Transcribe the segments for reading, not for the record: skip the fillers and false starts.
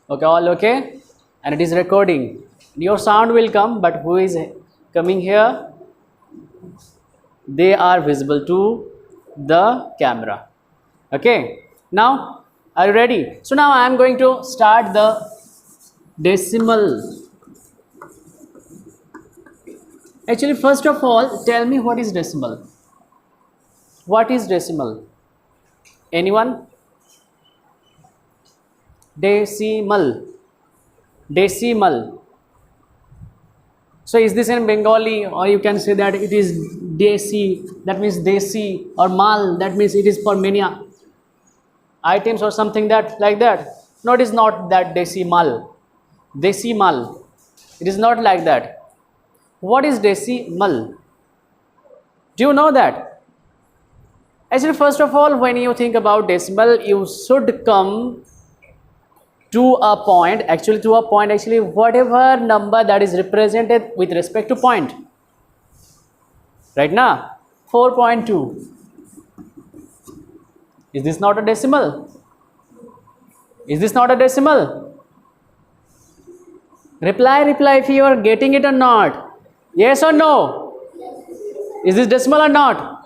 Okay, all okay? And it is recording. Your sound will come, but who is coming here? They are visible to the camera. Okay, now are you ready? So now I am going to start the decimal. Actually, first of all, tell me what is decimal. What is decimal? Anyone? Decimal. Decimal. So is this in Bengali, or you can say that it is desi, that means desi, or mal, that means it is for many items or something that like that. No, it is not that decimal. Decimal. It is not like that. What is decimal? Do you know that? Actually, first of all, when you think about decimal, you should come to a point, actually whatever number that is represented with respect to point. Right now, 4.2. Is this not a decimal? Is this not a decimal? Reply if you are getting it or not. Yes or no? Is this decimal or not?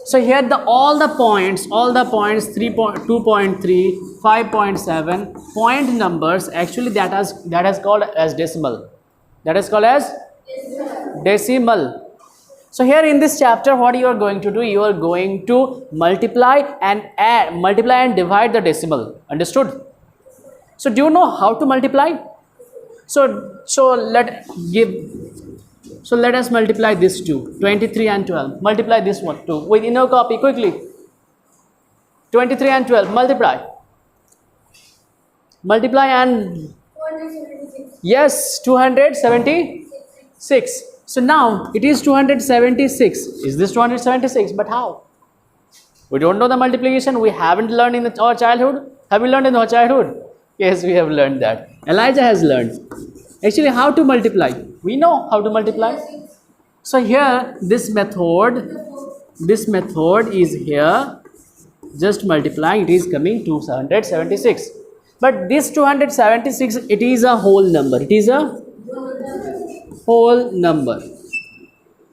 So here all the points 3, 2.3, 5.7 point numbers, actually that is called as decimal. That is called as decimal. So here in this chapter, what you are going to do, you are going to multiply and divide the decimal. Understood? So do you know how to multiply? So let us multiply this two, 23 and 12. Multiply this one too with inner copy quickly. 23 and 12, multiply. Multiply and 276. yes, 276. So now it is 276. Is this 276? But how? We don't know the multiplication. We haven't learned in our childhood. Have we learned in our childhood? Yes, we have learned that. Elijah has learned. Actually, how to multiply? We know how to multiply. So here, this method is here. Just multiplying, it is coming 276. But this 276, it is a whole number. It is a whole number.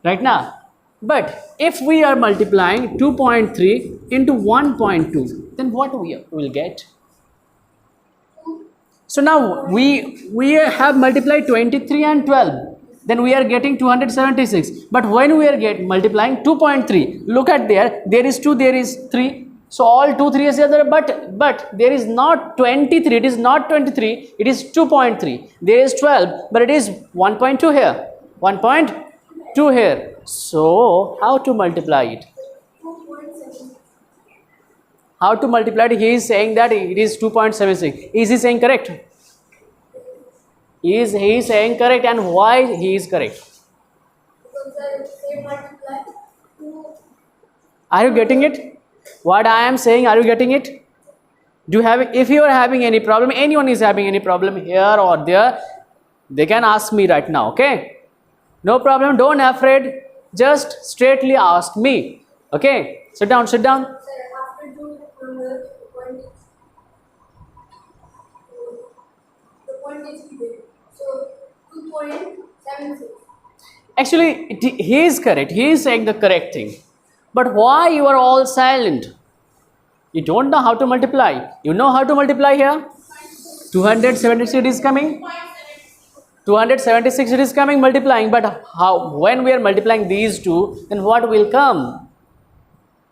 Right now. But if we are multiplying 2.3 into 1.2, then what we will get? So now we have multiplied 23 and 12. Then we are getting 276. But when we are multiplying 2.3, look at there is 2, there is 3. So all 2, 3 is there, but there is not 23. It is not 23. It is 2.3. There is 12, but it is 1.2 here. 1.2 here. So how to multiply it? 2.7. How to multiply it? He is saying that it is 2.76. Is he saying correct? Is he saying correct, and why he is correct? Because they multiply 2. Are you getting it? What I am saying, are you getting it? Do you have, if you are having any problem, anyone is having any problem here or there, they can ask me right now, okay? No problem, don't afraid, just straightly ask me, okay? Sit down. Sir, after doing the point is given. So 2.76. Actually, he is correct, he is saying the correct thing. But why you are all silent? You don't know how to multiply. You know how to multiply here? 276 it is coming. 276 it is coming multiplying. But how? When we are multiplying these two, then what will come?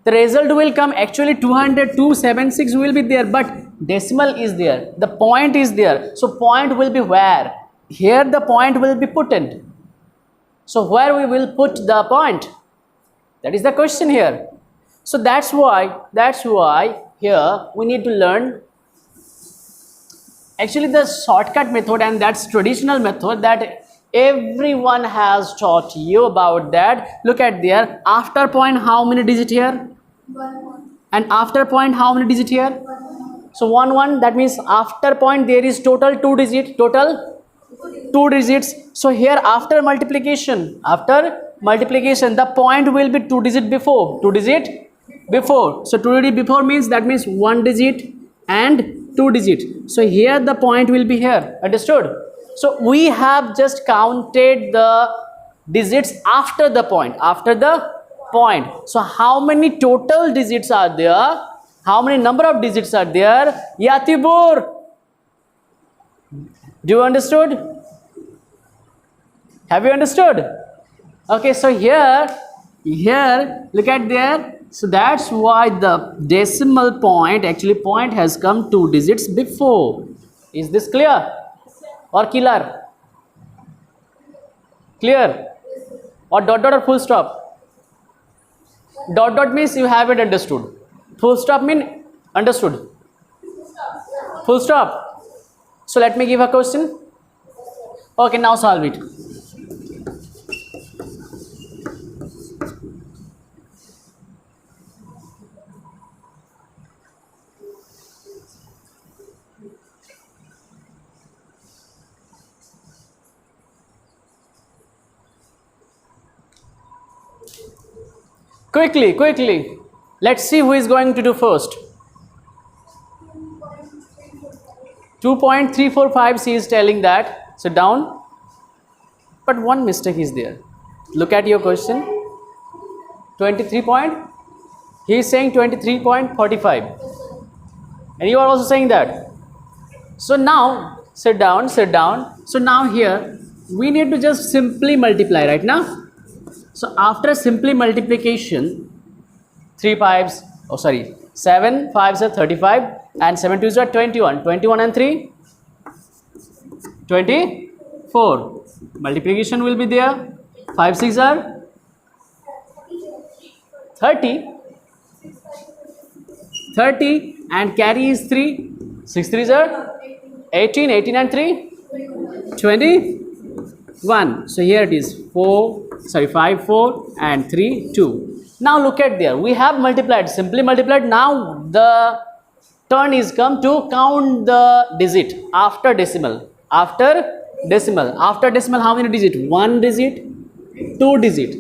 The result will come. Actually 276 will be there, but decimal is there. The point is there. So point will be where? Here the point will be put in. So where we will put the point? That is the question here. So that's why here we need to learn actually the shortcut method, and that's traditional method that everyone has taught you about that. Look at there, after point how many digit here? 1. And after point how many digit here? 1. So 1, that means after point there is total 2 digit, total 2 digits. So here after multiplication, the point will be 2 digit before. So 2 digit before means that means 1 digit and 2 digit. So here the point will be here. Understood? So we have just counted the digits after the point. After the point. So how many total digits are there? How many number of digits are there? Yatibur. Do you understood? Have you understood? Okay, so here look at there. So that's why the decimal point, actually point has come 2 digits before. Is this clear or killer? Clear? Or dot dot or full stop? Dot dot means you haven't understood. Full stop mean understood. Full stop. So let me give a question. Okay, now solve it. Quickly. Let's see who is going to do first. 2.345 she is telling that. So down. But one mistake is there. Look at your question. 23 point. He is saying 23.45. And you are also saying that. So now, sit down. So now here, we need to just simply multiply right now. So after simply multiplication, 7 5s are 35 and 7 2s are 21. 21 and 3, 24. Multiplication will be there. 5 6 are 30 and carry is 3. 6 3s are 18 and 3, 21. So here it is 5 4 and 3 2. Now look at there, we have multiplied, simply multiplied. Now the turn is come to count the digit after decimal. After decimal how many digit? 1 digit, 2 digit.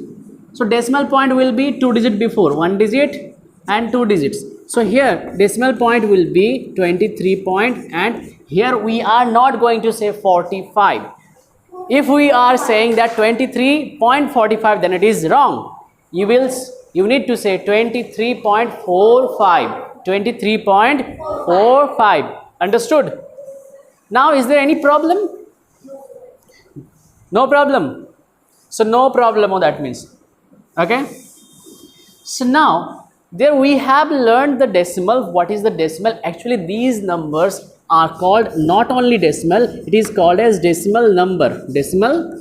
So decimal point will be 2 digit before, 1 digit and 2 digits. So here decimal point will be 23 point, and here we are not going to say 45. If we are saying that 23.45, then it is wrong. You need to say 23.45. 23.45. Understood? Now is there any problem? No problem. So no problem, that means. Okay. So now there we have learned the decimal. What is the decimal? Actually these numbers are called not only decimal, it is called as decimal number. Decimal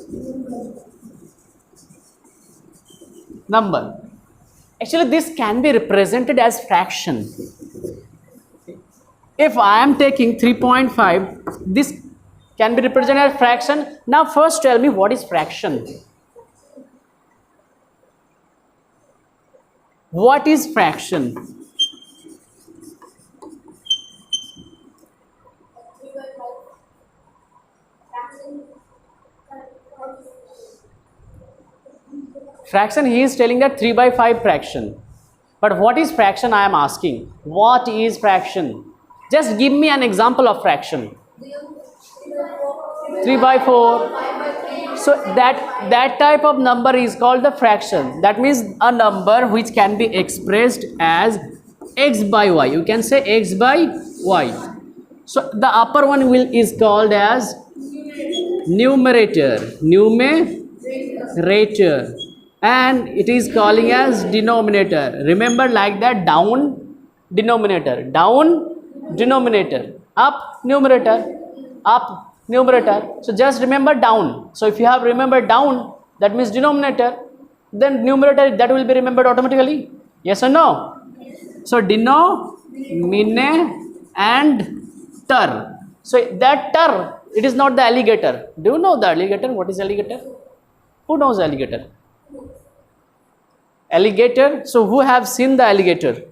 number. Actually this can be represented as fraction. If I am taking 3.5, this can be represented as fraction. Now first tell me, what is fraction? What is fraction? Fraction, he is telling that 3 by 5 fraction. But what is fraction, I am asking? What is fraction? Just give me an example of fraction. 3 by 4. So that type of number is called the fraction. That means a number which can be expressed as x by y. You can say x by y. So the upper one is called as numerator. Numerator. And it is calling as denominator. Remember like that, down denominator, up numerator, up numerator. So just remember down. So if you have remembered down, that means denominator, then numerator, that will be remembered automatically. Yes or no? So denominator and ter. So that ter, it is not the alligator. Do you know the alligator? What is alligator? Who knows alligator? Alligator. So who have seen the alligator?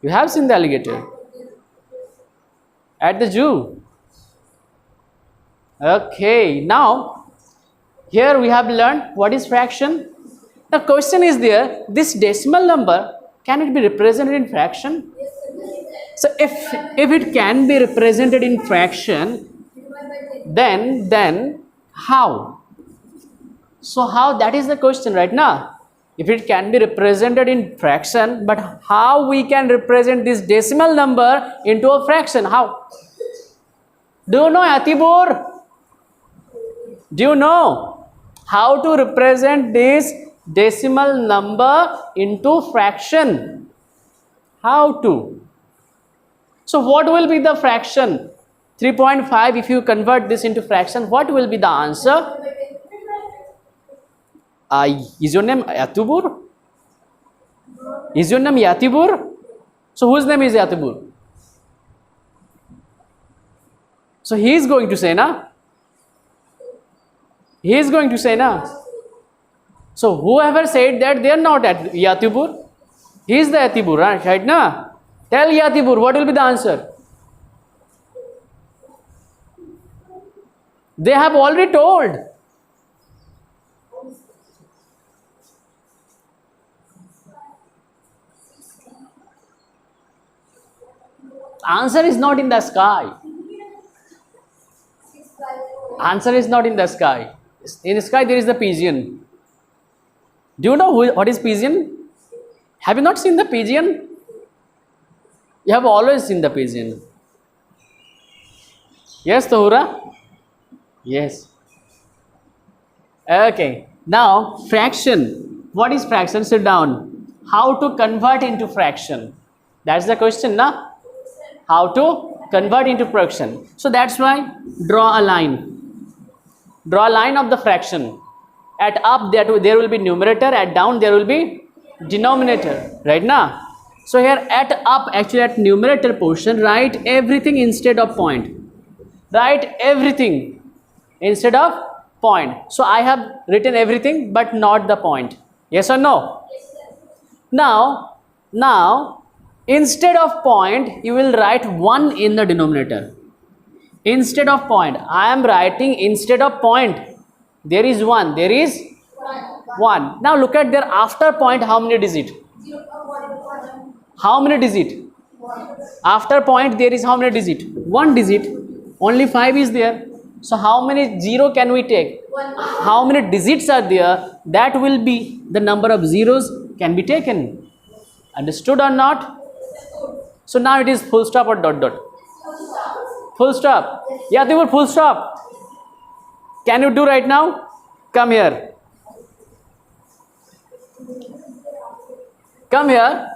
You have seen the alligator at the zoo. Okay, now here we have learned what is fraction. The question is there, this decimal number, can it be represented in fraction? So if it can be represented in fraction, then how? So how, that is the question right now. If it can be represented in fraction, but how we can represent this decimal number into a fraction? How? Do you know, Atibur? Do you know how to represent this decimal number into fraction? How to? So what will be the fraction? 3.5, if you convert this into fraction, what will be the answer? Is your name Yatibur? Is your name Yatibur? So whose name is Yatibur? So he is going to say, na? He is going to say, na? So whoever said that, they are not at Yatibur. He is the Yatibur, right? Na? Tell Yatibur, what will be the answer? They have already told. Answer is not in the sky. Answer is not in the sky. In the sky there is the pigeon. Do you know what is pigeon? Have you not seen the pigeon? You have always seen the pigeon. Yes, Tohura? Yes. Okay. Now, fraction. What is fraction? Sit down. How to convert into fraction? That's the question, na? How to convert into fraction. So that's why draw a line. Draw a line of the fraction. At up there will be numerator, at down there will be denominator. Right now? So here at up, actually at numerator portion, write everything instead of point. Write everything instead of point. So I have written everything but not the point. Yes or no? Now, instead of point, you will write 1 in the denominator. Instead of point, I am writing instead of point. There is 1. There is 1. Now look at there after point, how many digits? How many digits? After point, there is how many digits? 1 digit. Only 5 is there. So how many 0 can we take? How many digits are there? That will be the number of zeros can be taken. Understood or not? So now it is full stop or dot dot? Full stop. Yeah, they were full stop. Can you do right now? Come here. Come here.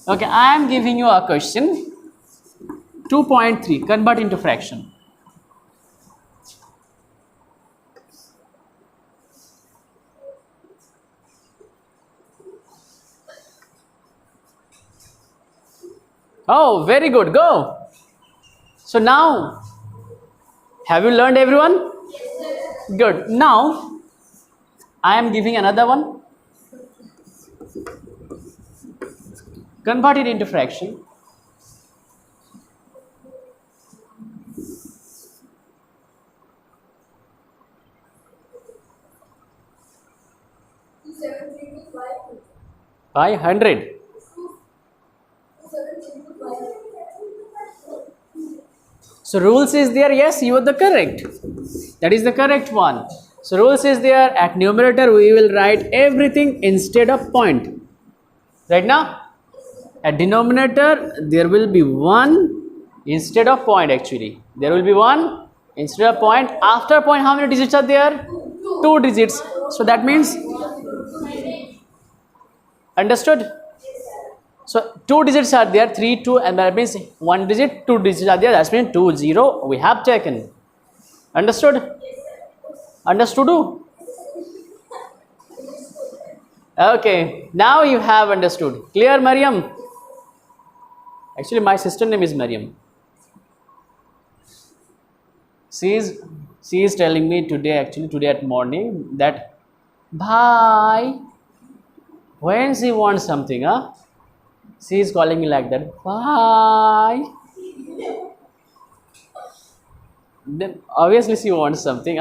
Okay, I am giving you a question. 2.3, convert into fraction. Oh, very good. Go. So now, have you learned, everyone? Good. Now, I am giving another one. Convert it into fraction. By 100. So rules is there, yes, you are the correct. That is the correct one. So rules is there, at numerator we will write everything instead of point. Right now? At denominator there will be 1 instead of point actually. There will be 1 instead of point. After point how many digits are there? 2 digits. So that means, understood? So 2 digits are there, 3, 2, and that means 1 digit, 2 digits are there. That means 2, 0 we have taken. Understood? Understood? Okay, now you have understood. Clear, Mariam? Actually, my sister name is Mariam. She is telling me today at morning that bhai, when she wants something, she is calling me like that. Bhai. Then obviously she wants something,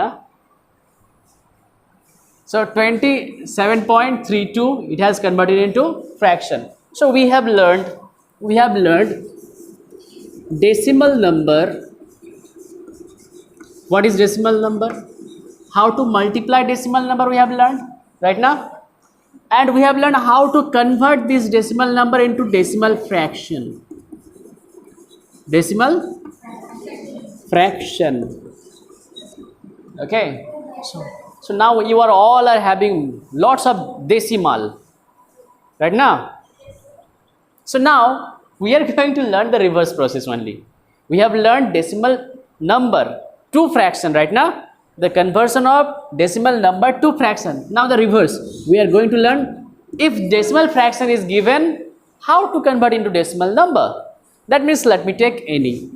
So 27.32, it has converted into fraction. So we have learned decimal number. What is decimal number? How to multiply decimal number we have learned right now. And we have learned how to convert this decimal number into decimal fraction. Decimal fraction. Okay. So now you are all having lots of decimal right now. So now we are going to learn the reverse process only. We have learned decimal number to fraction right now. The conversion of decimal number to fraction. Now the reverse. We are going to learn if decimal fraction is given, how to convert into decimal number. That means let me take any.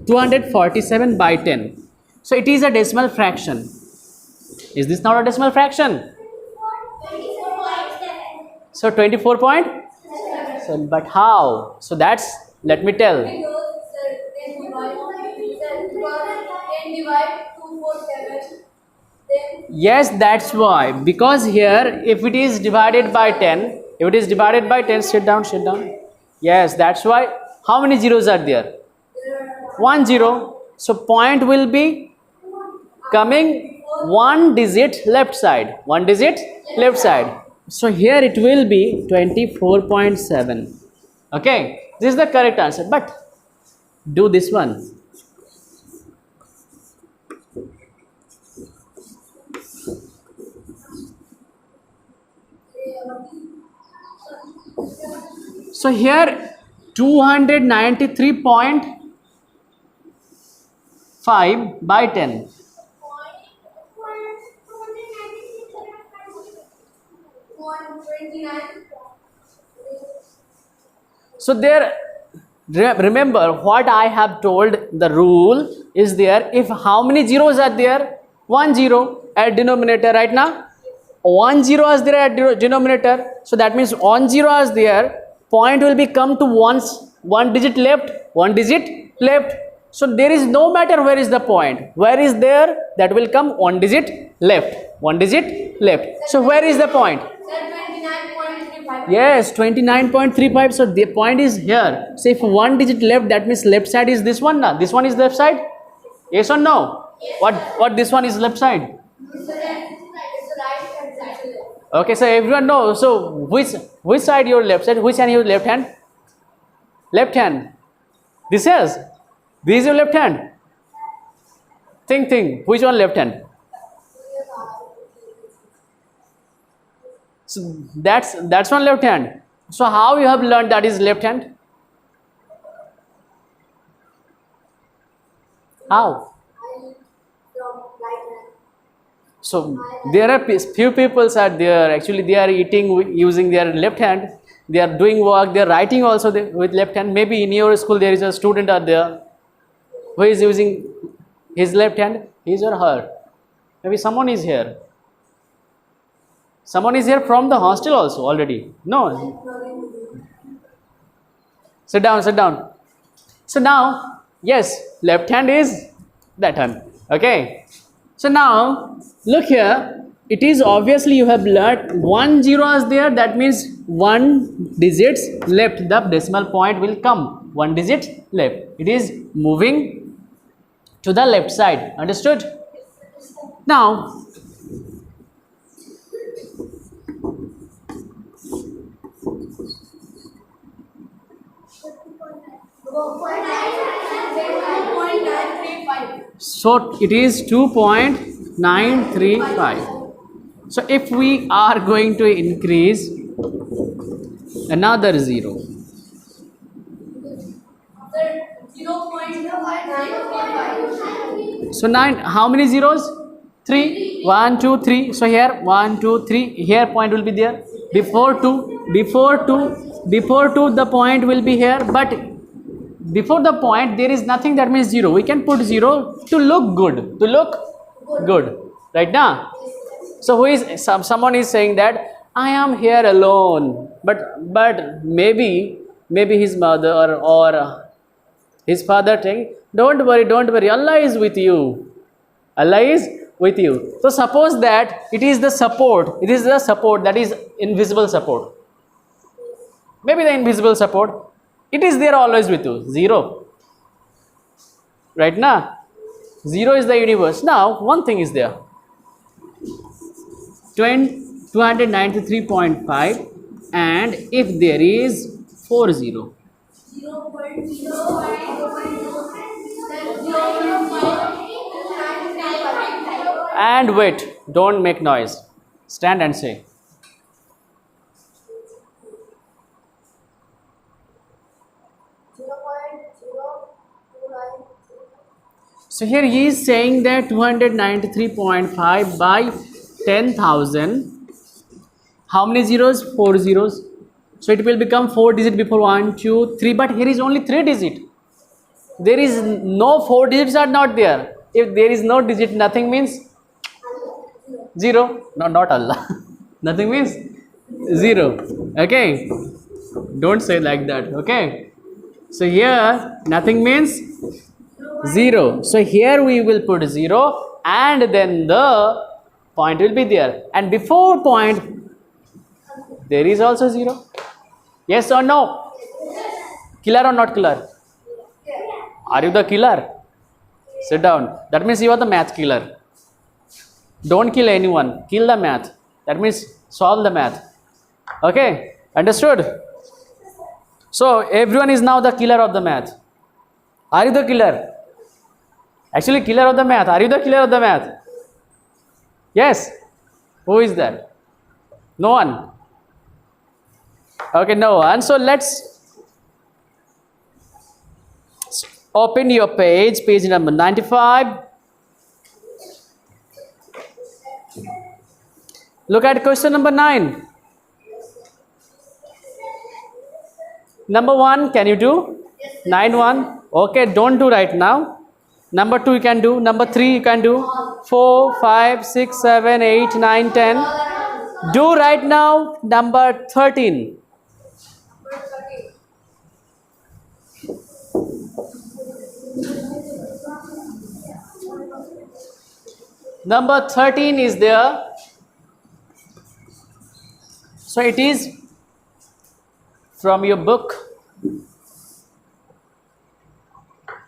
247 by 10. So it is a decimal fraction. Is this not a decimal fraction? So 24.7. But how? So that's, let me tell. Because, sir, 10 divide, sir, because 10 divide 247, then Yes, that's why. Because here, if it is divided by 10, sit down, sit down. Yes, that's why. How many zeros are there? there are 1 0. So point will be coming one digit left side. One digit left side. So here it will be 24.7. Okay, this is the correct answer. But do this one. So here 293.5 by 10. 129. So there, remember what I have told, the rule is there. If how many zeros are there? 1 0 at denominator right now. 1 0 is there at denominator. So that means 1 0 is there. Point will be come to one digit left, one digit left. So there is no matter where is the point. Where is there? That will come one digit left. One digit left. So where is the point? Sir, 29.35. Yes, 29.35. So the point is here. So if one digit left, that means left side is this one now. This one is left side. Yes or no? What this one is left side? It's the right hand side. Okay, so everyone knows. So which side your left side? Which hand your left hand? Left hand. This is your left hand. Think. Which one left hand? So that's one left hand. So how you have learned that is left hand? How? From right hand. So there are few people are there. Actually, they are eating using their left hand. They are doing work. They are writing also with left hand. Maybe in your school there is a student out there who is using his left hand. His or her. Maybe someone is here. Someone is here from the hostel also already. No. Sit down. So now, yes, left hand is that hand. Okay. So now, look here. It is obviously you have learned 1 0 is there. That means one digit left. The decimal point will come. One digit left. It is moving to the left side. Understood? Now, so it is 2.935. So if we are going to increase another 0. Sir, 0.935. So 9, how many zeros? 3. 1, 2, 3. So here 1, 2, 3. Here point will be there. Before 2, the point will be here. But before the point there is nothing, that means 0. We can put 0 to look good. Right now. So who is someone is saying that I am here alone, but maybe his mother or his father saying, don't worry, Allah is with you. So suppose that it is the support, that is invisible support. Maybe the invisible support. It is there always with you. 0. Right now? 0 is the universe. Now, one thing is there. 293.5, and if there is 40. 0.0, then 0.9. And wait, don't make noise. Stand and say. So here he is saying that 293.5 by 10,000. How many zeros? 4 zeros. So it will become 4 digit before 1, 2, 3. But here is only 3 digit. There is no 4 digits are not there. If there is no digit, nothing means 0. No, not Allah. Nothing means 0. Okay. Don't say like that. Okay. So here nothing means 0. So here we will put 0 and then the point will be there. And before point there is also 0. Yes or no? Killer or not killer? Are you the killer? Sit down. That means you are the math killer. Don't kill anyone. Kill the math. That means solve the math. Okay? Understood? So everyone is now the killer of the math. Are you the killer? Actually, killer of the math. Are you the killer of the math? Yes. Who is that? No one. Okay, no one. So let's open your page number 95. Look at question number 9. Number 1, can you do? 9-1. Okay, don't do right now. Number 2 you can do. Number 3 you can do. 4, 5, 6, 7, 8, 9, 10. Do right now. Number 13. Number 13 is there. So it is from your book,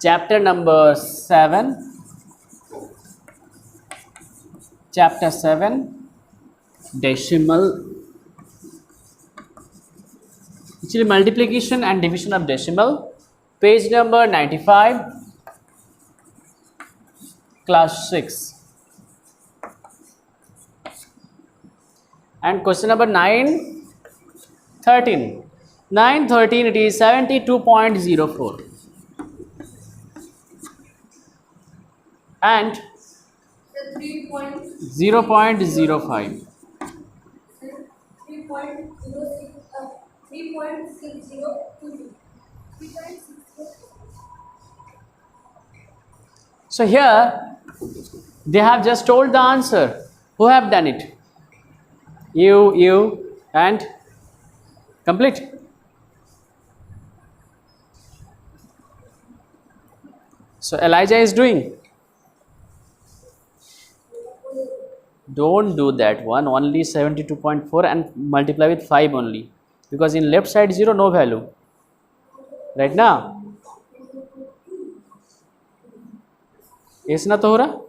chapter number 7. Chapter 7, decimal. Actually, multiplication and division of decimal. Page number 95, class 6. And question number 9, 13. 9, 13, it is 72.04. And 0.05. 3.60. So here they have just told the answer. Who have done it? You, and complete. So Elijah is doing. Don't do that one. Only 72.4 and multiply with 5 only. Because in left side 0, no value. Right now? Yes na to ho raha?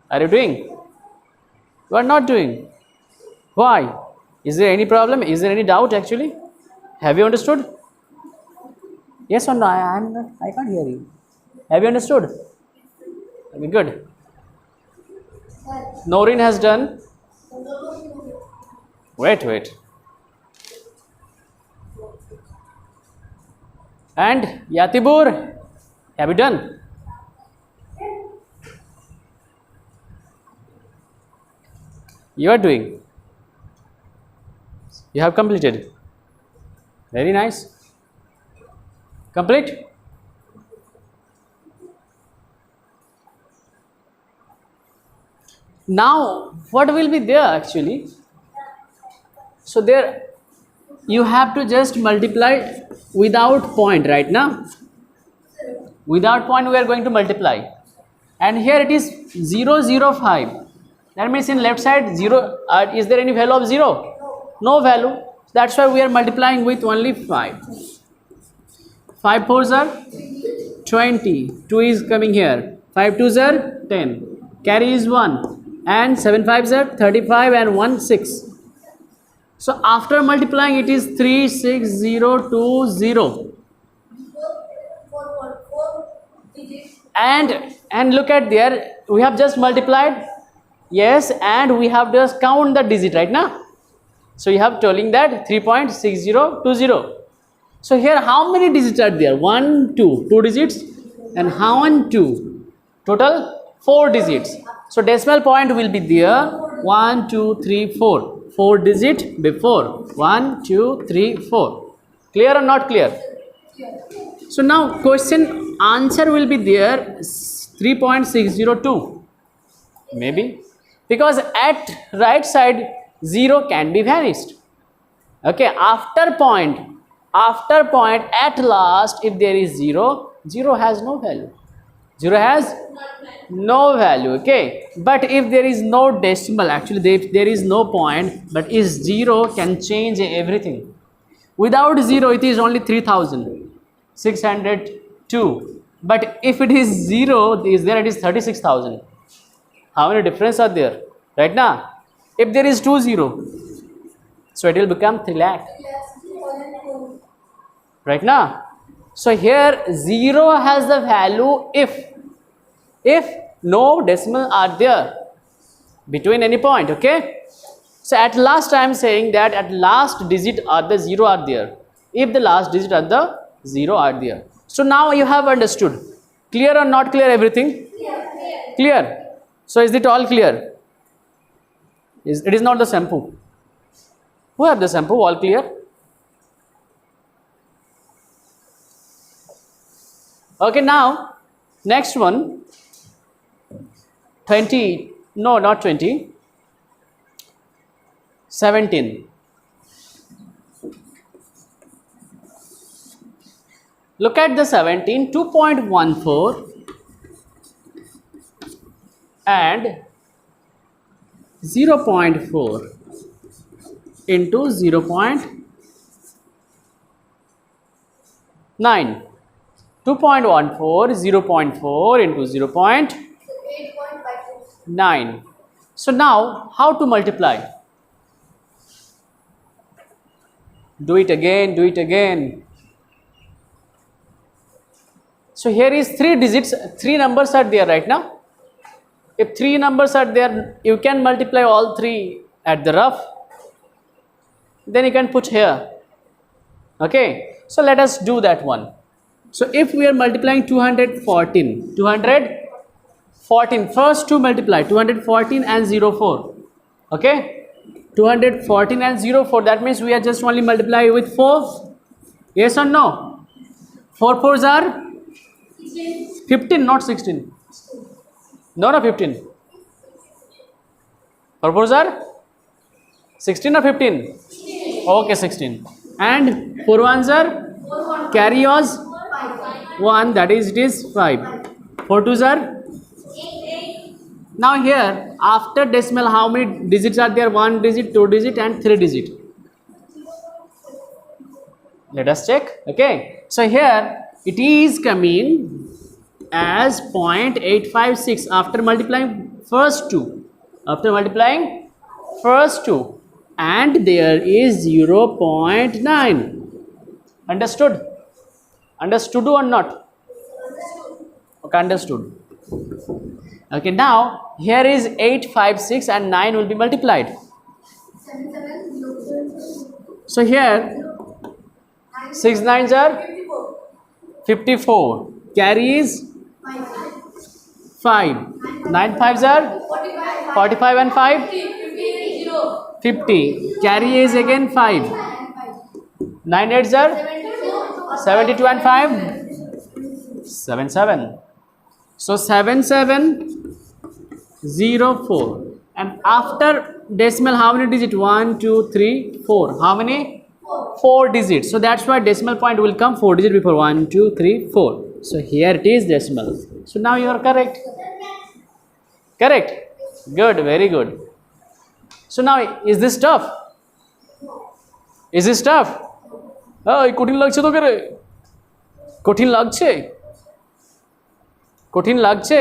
Are you doing? You are not doing. Why? Is there any problem? Is there any doubt actually? Have you understood? Yes or no? I can't hear you. Have you understood? Okay, good. Noreen has done. Wait. And Yatibur, have you done? You are doing. You have completed. Very nice. Complete. Now, what will be there actually? So there, you have to just multiply without point right now. Without point we are going to multiply. And here it is 005. That means in left side 0, is there any value of 0? No value. That's why we are multiplying with only 5. 5 4s are 20. 2 is coming here. 5 2s are 10. Carry is 1. And 7 5s are 35 and 1 6. So after multiplying it is 36020. Four digits. And look at there, we have just multiplied. Yes, and we have just count the digit right now. So you have telling that 3.6020. So here how many digits are there? 1 2 digits, and how on 2 total 4 digits. So decimal point will be there 1 2 3 4 digit before 1 2 3 4. Clear or not clear? So now question answer will be there 3.602, maybe, because at right side 0 can be vanished. Okay, after point at last, if there is 0 has no value. 0 has no value. Okay, but if there is no decimal, actually if there is no point, but is 0 can change everything. Without 0 it is only 3602, but if it is 0 is there, it is 36,000. How many difference are there right now? If there is 20, so it will become 3 lakh right now. So here 0 has the value if no decimal are there between any point. Okay, so at last I am saying that at last digit are the 0 are there, if the last digit are the 0 are there. So now you have understood. Clear or not clear everything? Clear. So is it all clear? It is not the shampoo. Who have the shampoo? All clear? Okay, now next one, 20, no not 20, 17. Look at the 17, 2.14 and 0.4 into 0.9. 2.14, 0.4 into 0.9. So now how to multiply? Do it again. So here is 3 digits, 3 numbers are there right now. If 3 numbers are there, you can multiply all 3 at the rough. Then you can put here. Okay, so let us do that one. So if we are multiplying 214, first to multiply 214 and 04. Okay, 214 and 04, that means we are just only multiply with 4. Yes or no? 4 4s are 15, not 16. No, 15. 4 4s are 16 or 15? Okay, 16. And 4 1s are carry yours 1, that is it is 5. 4 2s are. Now here after decimal how many digits are there? 1 digit, 2 digit and 3 digit. Let us check. Okay, so here it is coming as 0.856 after multiplying first 2. And there is 0.9. Understood or not? Okay, understood. Okay, now here is 856 and 9 will be multiplied. So here 6 9s are 54. Carry is 5. 9 5s are 45 and 5 50. Carry is again 5. 9 8s are 72 and 5 77. So 7704. And after decimal how many digits? 1 2 3 4. How many? 4 digits. So that's why decimal point will come 4 digits before 1 2 3 4. So here it is decimal. So now you are correct. Good, very good. So now, is this tough? Is this tough? Oh, কঠিন লাগছে তোকে রে? কঠিন লাগছে? কঠিন লাগছে?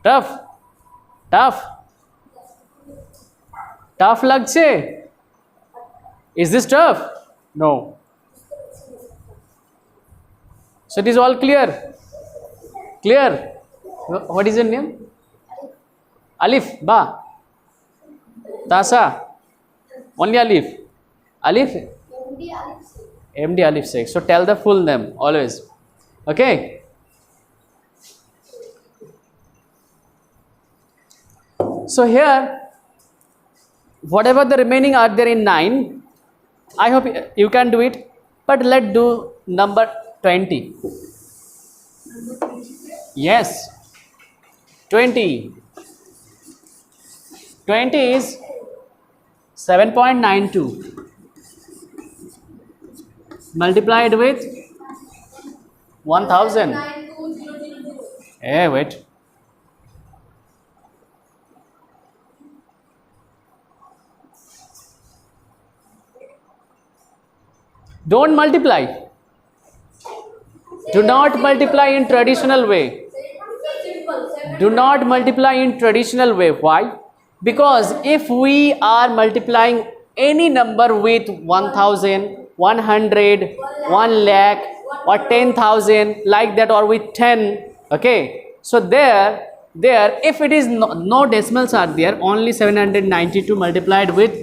Tough? Tough? Tough লাগছে? Is this tough? No. So it is all clear. Clear? What is your name? Alif, Ba, Tasa. Only Alif. Alif? MD Alif Sheikh. So tell the full name always. Okay? So here, whatever the remaining are there in 9, I hope you can do it. But let's do number 20. Yes. 20. 20 is 7.92 multiplied with 1000. 92000. Hey, wait. Don't multiply. Do not multiply in traditional way. Simple. Do not multiply in traditional way. Why? Because if we are multiplying any number with 1000, 100, 1 lakh or 10,000 like that, or with 10, okay, so there if it is no decimals are there, only 792 multiplied with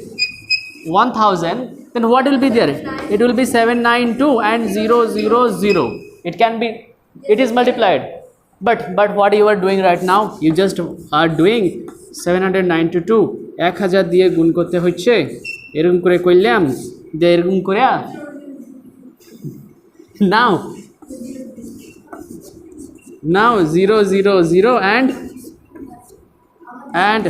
1000, then what will be there? It will be 792 and 000. It can be, it is multiplied. But what you are doing right now, you just are doing 792 1000 দিয়ে গুণ করতে হচ্ছে, এরকম করে কইলাম যে এরকম করে now 000 and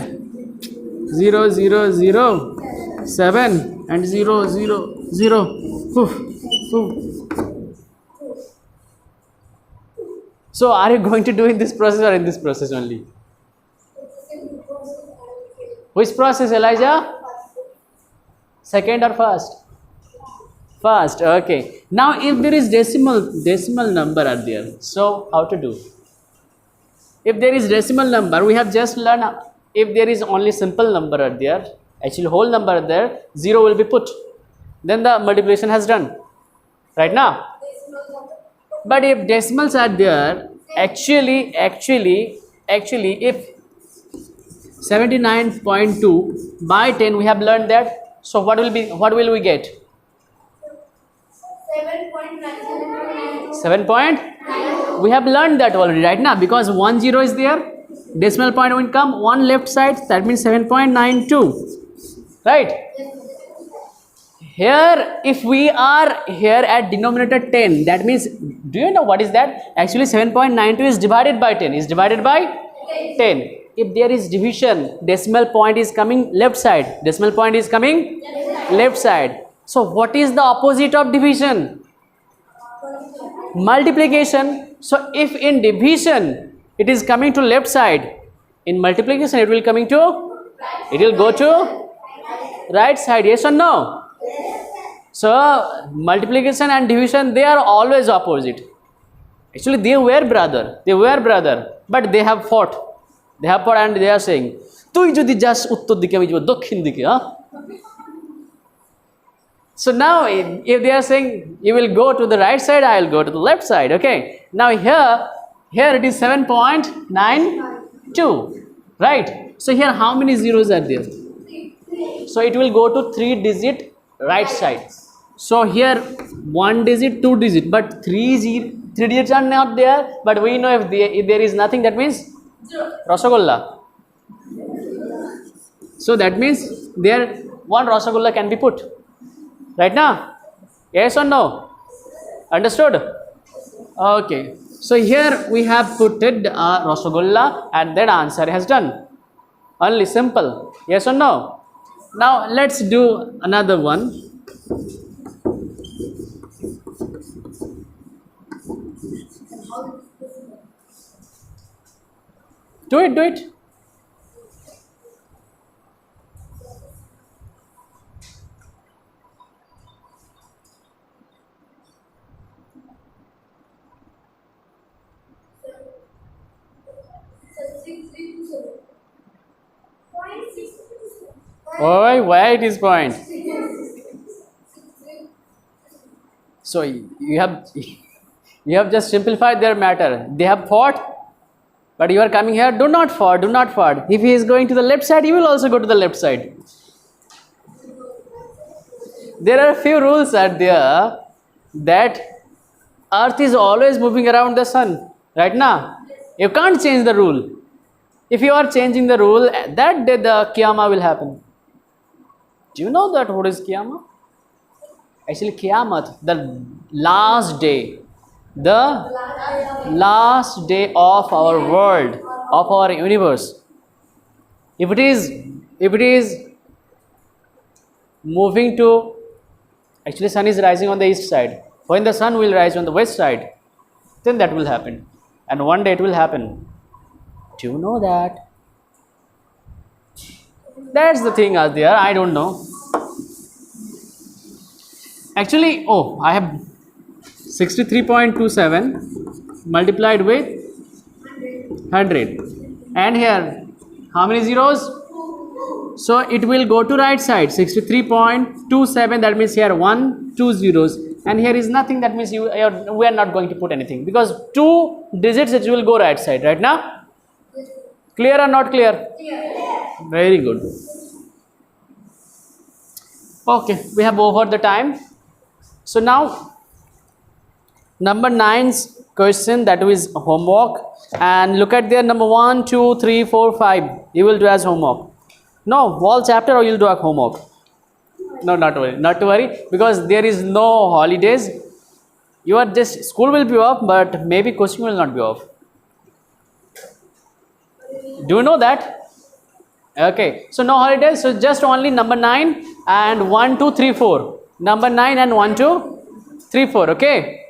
0007 and 000. Oof. So are you going to do in this process or in this process only? Which process, Elijah? Second or first? First, okay. Now if there is decimal number are there, so how to do? If there is decimal number, we have just learned, if there is only simple number are there, actually whole number are there, 0 will be put, then the multiplication has done, right now. But if decimals are there, actually if 79.2 by 10 we have learned that, so what will we get? 7.9. 7 point, we have learned that already, right now, because 10 is there, decimal point will come one left side, that means 7.92, right? Here if we are here at denominator 10, that means, do you know what is that? Actually 7.92 is divided by 10, is divided by 10. If there is division, decimal point is coming left side, decimal point is coming left side. So what is the opposite of division? Multiplication. So if in division it is coming to left side, in multiplication it will go to right side, yes or no? So multiplication and division, they are always opposite. Actually they were brother, but they have fought and they are saying, তুই যদি যাস উত্তর দিকে আমি যাব দক্ষিণ দিকে, So now if they are saying you will go to the right side, I will go to the left side, okay? Now here it is 7.92, right? So here how many zeros are there? So it will go to 3 digit right side. So here 1 digit, 2 digit, but 3 digits are not there. But we know if there is nothing, that means Rasagolla. So that means there one Rasagolla can be put, right now? Yes or no? Understood? Okay. So here we have put it Rasagolla, and that answer has done. Only simple. Yes or no? Now let's do another one. Do it, do it. Oh, why it is point? So you have just simplified their matter. They have fought, but you are coming here. Do not fight. Do not fight. If he is going to the left side, you will also go to the left side. There are a few rules out there that Earth is always moving around the sun. Right now, you can't change the rule. If you are changing the rule, that day the Qiyamah will happen. Do you know that what is Qiyamah? Actually, Qiyamat, the last day of our world, of our universe. If it is moving to, actually sun is rising on the east side. When the sun will rise on the west side, then that will happen. And one day it will happen. Do you know that? That's the thing out there. I don't know. Actually, I have 63.27 multiplied with 100. And here, how many zeros? So it will go to right side. 63.27, that means here 1, 2 zeros. And here is nothing, that means we are not going to put anything. Because 2 digits, it will go right side, right now? Clear or not clear? Very good. Okay, we have over the time. So now, number 9's question, that is homework. And look at there, number 1, 2, 3, 4, 5. You will do as homework. No, whole chapter or you will do a homework. No, not to worry. Not to worry, because there is no holidays. You are just, school will be off, but maybe coaching will not be off. Do you know that? Okay, so no holidays, so just only number 9 and 1, 2, 3, 4. Number 9 and 1, 2, 3, 4, okay?